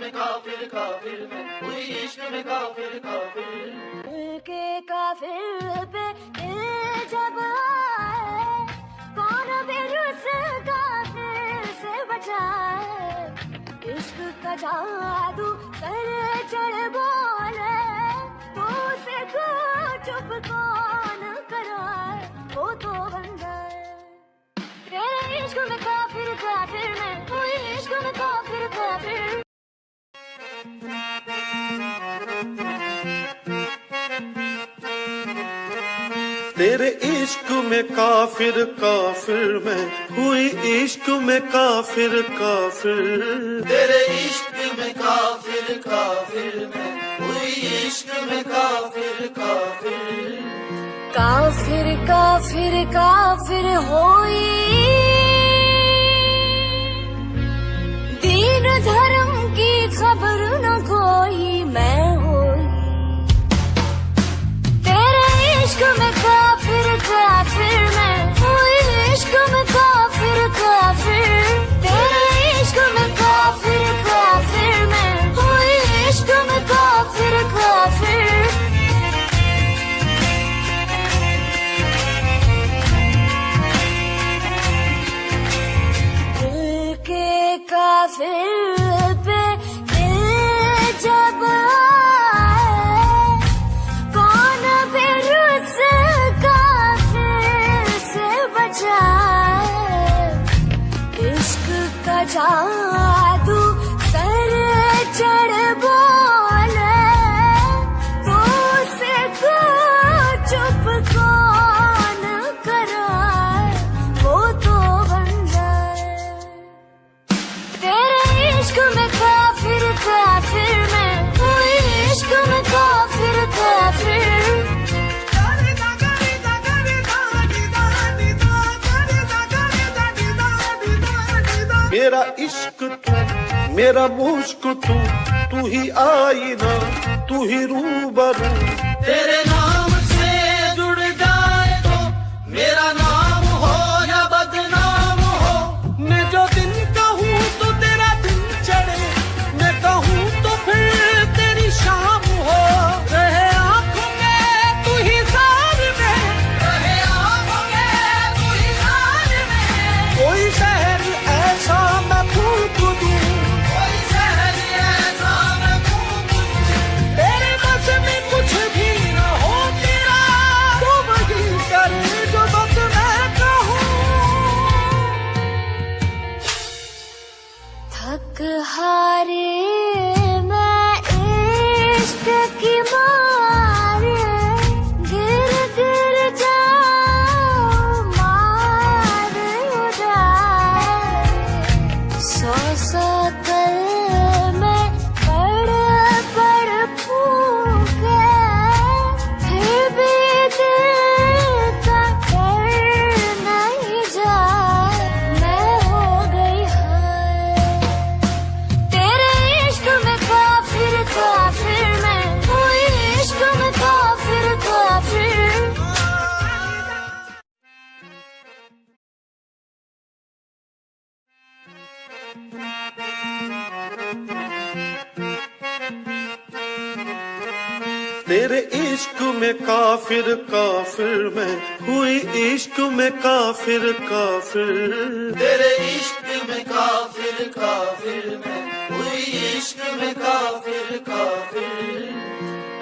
में काफिर काफिर में हुई इश्क में काफिर काफिर के काफिर पे दिल जब आए कौन बेरुस काफिर से बचाए इश्क का जादू सर चढ़ बोले तो से को चुप कौन कराए वो तो बन जाए तेरे इश्क में काफिर काफिर में कोई इश्क में काफिर काफिर तेरे इश्क में काफिर काफिर में हुई इश्क में काफिर काफिर तेरे इश्क में काफिर काफिर में हुई इश्क में काफिर काफिर काफिर काफिर काफिर होई दीन धर्म की खबर न कोई मैं होई तेरे इश्क में काफिर काफिर में हुई इश्क में काफिर काफिर तेरे इश्क में काफिर काफिर में हुई इश्क में काफिर काफिर काफिर पे दिल जब आए कौन बेरुस काफिर से बचाए इश्क का जादू सर चढ़ बोले तो से को चुप कौन कराए वो तो बन जाए तेरे इश्क में काफिर काफिर में हुई इश्क में काफिर काफिर मेरा इश्क तू मेरा मुश्क तू ही आईना तू ही रूबरू तेरे नाम से जुड़ जाए तो मेरा नाम हो या बदनाम हो मैं जो दिन कहूँ तो तेरा दिन चढ़े मैं कहूँ तो फिर तेरी शाम हो रहे आँखों में तू ही ज़ार में रहे आँखों में तू ही जान में कोई शहर ऐसा मैं फूंक दूँ कोई शहर ऐसा मैं फूंक दूं तेरे बस में कुछ भी न हो तेरा तू वही करे जो बस मैं कहूँ थक हारे मैं इश्क की मारे गिर गिर जाऊं मार उड़ाए सौ सौ कल मैं पड़ फूके फिर भी दिल का डर नहीं जाए मैं हो गई हाय तेरे इश्क में काफिर काफिर में हुई इश्क में काफिर काफिर तेरे इश्क में काफिर काफिर में हुई इश्क में काफिर काफिर तेरे इश्क में काफिर काफिर में हुई इश्क में काफिर काफिर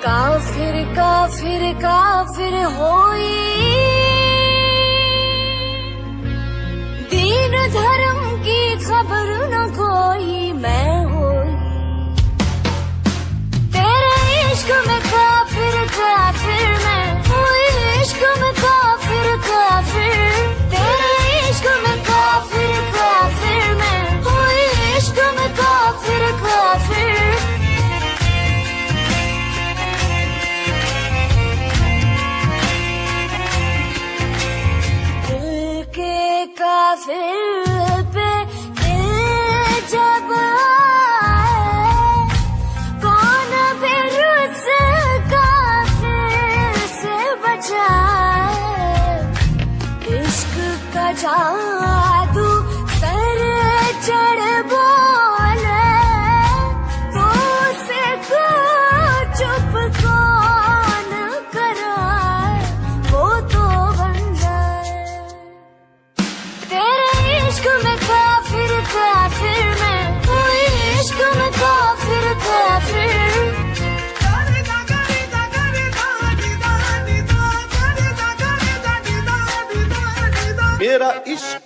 काफिर काफिर काफिर होई दीन धर्म की खबर न कोई मैं होई तेरे इश्क में काफिर काफिर में हुई इश्क में काफिर काफिर तेरे इश्क में काफिर काफिर में हुई इश्क में काफिर काफिर दिल के काफिर पे दिल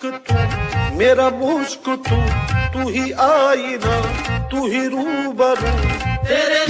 इश्क तू, मेरा मुश्क तू ही आईना, तू ही रूबरू। तेरे